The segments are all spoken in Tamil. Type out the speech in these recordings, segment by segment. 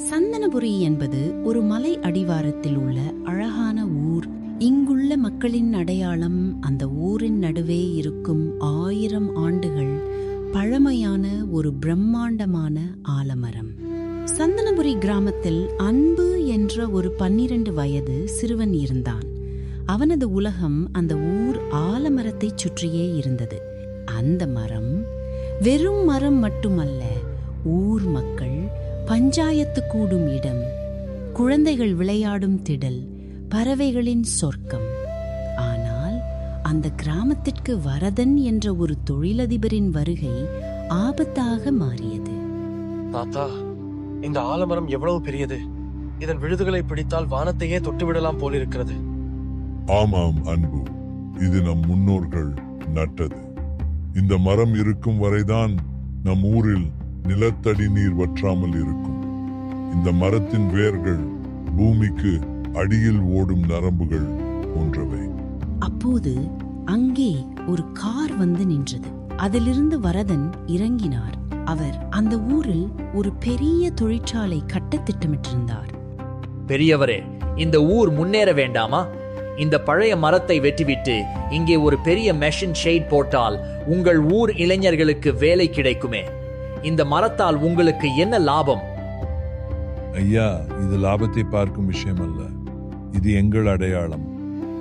சந்தனபுரி என்பது ஒரு மலை அடிவாரத்தில் உள்ள அழகான ஊர். இங்குள்ள மக்களின் அடையாளம் அந்த ஊரின் நடுவே இருக்கும் 1000 ஆண்டுகள் பழமையான ஒரு பிரம்மாண்டமான ஆலமரம். சந்தனபுரி கிராமத்தில் அன்பு என்ற ஒரு 12 வயது சிறுவன் இருந்தான். அவனது உலகம் அந்த ஊர் ஆலமரத்தை சுற்றியே இருந்தது. அந்த மரம் வெறும் மரம் மட்டுமல்ல, ஊர் மக்கள் பஞ்சாயத்து கூடும் இடம், குழந்தைகள் விளையாடும் திடல், பறவைகளின் சொர்க்கம். ஆனால் அந்த கிராமத்திற்கு வரதன் என்ற ஒரு தொழிலதிபரின் வருகை ஆபத்தாக மாறியது. தாத்தா, இந்த ஆலமரம் எவ்வளவு பெரியது! இதன் விழுதுகளை பிடித்தால் வானத்தையே தொட்டுவிடலாம் போலிருக்கிறது. ஆமாம் அன்பு, இது நம் முன்னோர்கள் நட்டது. இந்த மரம் இருக்கும் வரைதான் நம் ஊரில் நிலத்தடி நீர் வற்றாமல் இருக்கும். இந்த மரத்தின் வேர்கள் பூமிக்கு அடியில் ஓடும் நரம்புகள் போன்றவை. அப்போது அங்கே ஒரு கார் வந்து நின்றது. அதிலிருந்து வரதன் இறங்கினார். அவர் அந்த ஊரில் ஒரு பெரிய தொழிற்சாலை கட்ட திட்டமிட்டிருந்தார். பெரியவரே, இந்த ஊர் முன்னேற வேண்டாமா? இந்த பழைய மரத்தை வெட்டிவிட்டு இங்கே ஒரு பெரிய மெஷின் ஷெட் போட்டால் உங்கள் ஊர் இளைஞர்களுக்கு வேலை கிடைக்குமே. இந்த மரத்தால் உங்களுக்கு என்ன லாபம்? ஐயா, இது லாபத்தை பார்க்கும் விஷயம் அல்ல. இது எங்கள் அடையாளம்.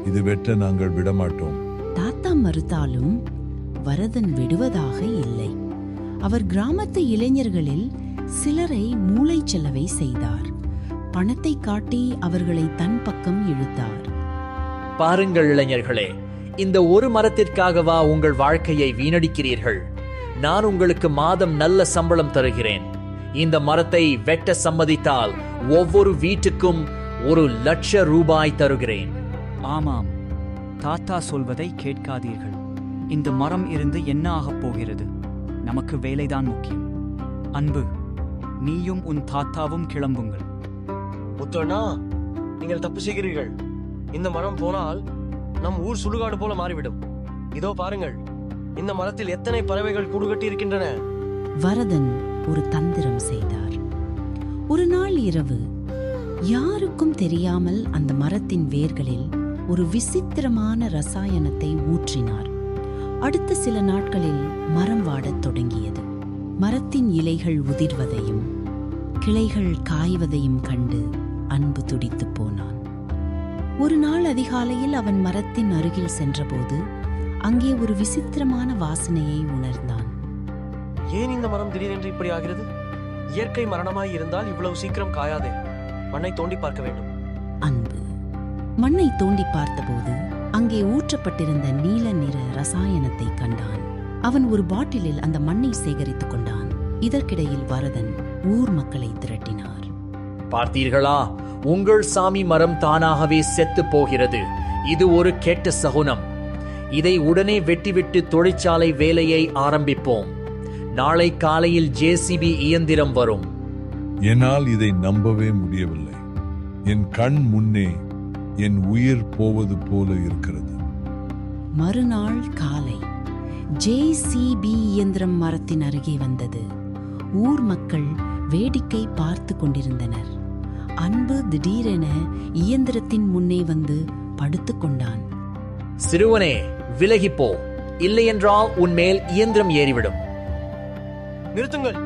இது வெட்ட நாங்கள் விடமாட்டோம். தாத்தா மறுத்தாலும் வரதன் விடுவதாக இல்லை. அவர் கிராமத்து இளைஞர்களில் சிலரை மூளைச்சலவை செய்தார். பணத்தை காட்டி அவர்களை தன் பக்கம் இழுத்தார். பாருங்கள் இளைஞர்களே, இந்த ஒரு மரத்திற்காகவா உங்கள் வாழ்க்கையை வீணடிக்கிறீர்கள்? நான் உங்களுக்கு மாதம் நல்ல சம்பளம் தருகிறேன். இந்த மரத்தை வெட்ட சம்மதித்தால் ஒவ்வொரு வீட்டுக்கும் 1,00,000 ரூபாய் தருகிறேன். ஆமாம், தாத்தா சொல்வதை கேட்காதீர்கள். இந்த மரம் இருந்து என்ன ஆகப் போகிறது? நமக்கு வேலைதான் முக்கியம். அன்பு, நீயும் உன் தாத்தாவும் கிளம்புங்கள். முத்தண்ணா, நீங்கள் தப்பு செய்கிறீர்கள். இந்த மரம் போனால் நம் ஊர் சுடுகாடு போல மாறிவிடும். இதோ பாருங்கள், இந்த மரத்தில் எத்தனை பறவைகள் கூடுகட்டி இருக்கின்றன. வரதன் ஒரு தந்திரம் செய்தார். ஒரு நாள் இரவு யாருக்கும் தெரியாமல் அந்த மரத்தின் வேர்களில் ஒரு விசித்திரமான ரசாயனத்தை ஊற்றினார். அடுத்த சில நாட்களில் மரம் வாடத் தொடங்கியது. மரத்தின் இலைகள் உதிர்வதையும் கிளைகள் காய்வதையும் கண்டு அன்பு துடித்து போனான். ஒரு நாள் அதிகாலையில் அவன் மரத்தின் அருகில் சென்றபோது அங்கே ஒரு விசித்திரமான வாசனையை உணர்ந்தான். ஏன் இந்த மரம் திடீரென்று இப்படி ஆகிறது? இயற்கை மரணமாய் இருந்தால் இவ்வளவு சீக்கிரம் காயாதே. மண்ணை தோண்டி பார்க்க வேண்டும். அன்பு மண்ணை தோண்டி பார்த்தபோது அங்கே ஊற்றப்பட்டிருந்த நீல நிற ரசாயனத்தை கண்டான். அவன் ஒரு பாட்டிலில் அந்த மண்ணை சேகரித்துக் கொண்டான். இதற்கிடையில் வரதன் ஊர் மக்களை திரட்டினார். பார்த்தீர்களா? உங்கள் சாமி மரம் தானாகவே செத்து போகிறது. இது ஒரு கெட்ட சகுனம். இதை உடனே வெட்டிவிட்டு தொழிற்சாலை வேலையை ஆரம்பிப்போம். நாளை காலையில் JCB இயந்திரம் வரும். என்னால் இதை நம்பவே முடியவில்லை. என் கண் முன்னே என் உயிர் போவது போல இருக்கிறது. மறுநாள் காலை JCB இயந்திரம் மரத்தின் அருகே வந்தது. ஊர் மக்கள் வேடிக்கை பார்த்து கொண்டிருந்தனர். அன்பு திடீரென இயந்திரத்தின் முன்னே வந்து படுத்துக் கொண்டான். சிறுவனே, விலகிப்போ, இல்லையென்றால் உன்மேல் இயந்திரம் ஏறிவிடும். நிறுத்துங்கள்!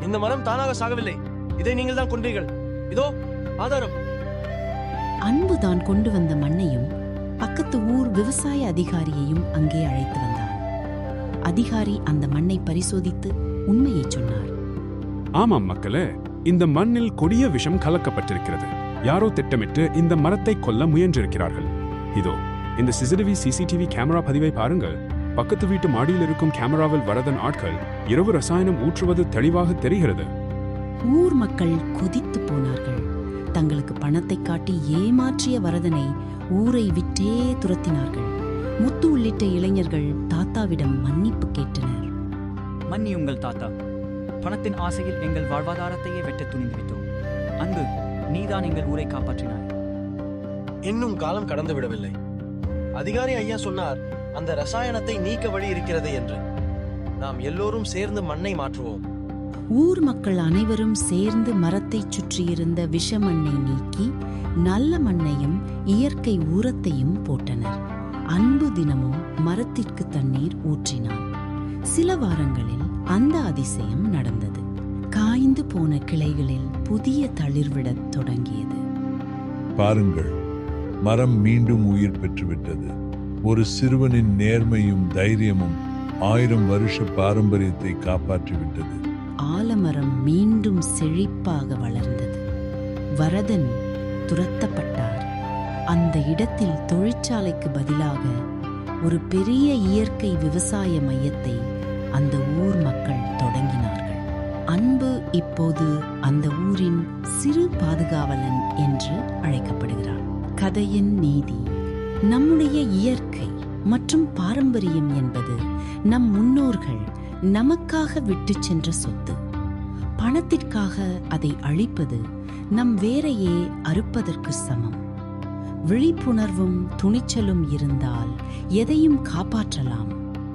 இந்த மரம் தானாக சாகவில்லை. இதை நீங்கள் தான் கொன்றீர்கள். இதோ ஆதாரம். அன்பு தான் கொண்டு வந்த மண்ணையும் பக்கத்து ஊர் விவசாய அதிகாரியையும் அங்கே அழைத்து வந்தான். அதிகாரி அந்த மண்ணை பரிசோதித்து உண்மையை சொன்னார். ஆமாம் மக்களே, இந்த மண்ணில் கொடிய விஷம் கலக்கப்பட்டிருக்கிறது. யாரோ திட்டமிட்டு இந்த மரத்தை கொல்ல முயன்றிருக்கிறார்கள். இதோ இந்த CCTV கேமரா பதிவை பாருங்கள். பக்கத்து வீட்டு மாடியில் இருக்கும் கேமராவில் வரதன் ஆட்கள் இரவு ரசாயனம் ஊற்றுவது தெளிவாக தெரிகிறது. ஊர் மக்கள் கொதித்து போனார்கள். தங்களுக்கு பணத்தை காட்டி ஏமாற்றிய வரதனை ஊரை விட்டே துரத்தினார்கள். முத்து உள்ளிட்ட இளைஞர்கள் தாத்தாவிடம் மன்னிப்பு கேட்டனர். மன்னியுங்கள் தாத்தா, பணத்தின் ஆசையில் எங்கள் வாழ்வாதாரத்தையே வெட்ட துணிந்துவிட்டோம். அன்பு, நீதான் எங்கள் ஊரை காப்பாற்றினாய். இன்னும் காலம் கடந்து விடவில்லை. அதிகாரி ஐயா சொன்னார், அந்த ரசாயனத்தை நீக்க வழி இருக்கிறது என்று. நாம் எல்லோரும் சேர்ந்து மண்ணை மாற்றுவோம். ஊர் மக்கள் அனைவரும் சேர்ந்து மரத்தைச் சுற்றியிருந்த விஷமண்ணை நீக்கி நல்ல மண்ணையும் இயற்கை உரத்தையும் போட்டனர். அன்பு தினமும் மரத்திற்கு தண்ணீர் ஊற்றினான். சில வாரங்களில் அந்த அதிசயம் நடந்தது. காய்ந்து போன கிளைகளில் புதிய தளிர்விடத் தொடங்கியது. பாருங்கள், மரம் மீண்டும் உயிர் பெற்றுவிட்டது. ஒரு சிறுவனின் நேர்மையும் தைரியமும் 1000 வருஷ பாரம்பரியத்தை காப்பாற்றிவிட்டது. ஆலமரம் மீண்டும் செழிப்பாக வளர்ந்தது. வரதன் துரத்தப்பட்டார். அந்த இடத்தில் தொழிற்சாலைக்கு பதிலாக ஒரு பெரிய இயற்கை விவசாய மையத்தை அந்த ஊர் மக்கள் தொடங்கினார்கள். அன்பு இப்போது அந்த ஊரின் சிறு பாதுகாவலன் என்று அழைக்கப்படுகிறார். கதையின் நீதி: நம்முடைய இயற்கை மற்றும் பாரம்பரியம் என்பது நம் முன்னோர்கள் நமக்காக விட்டுச் சென்ற சொத்து. பணத்திற்காக அதை அழிப்பது நம் வேரையே அறுப்பதற்கு சமம். விழிப்புணர்வும் துணிச்சலும் இருந்தால் எதையும் காப்பாற்றலாம்.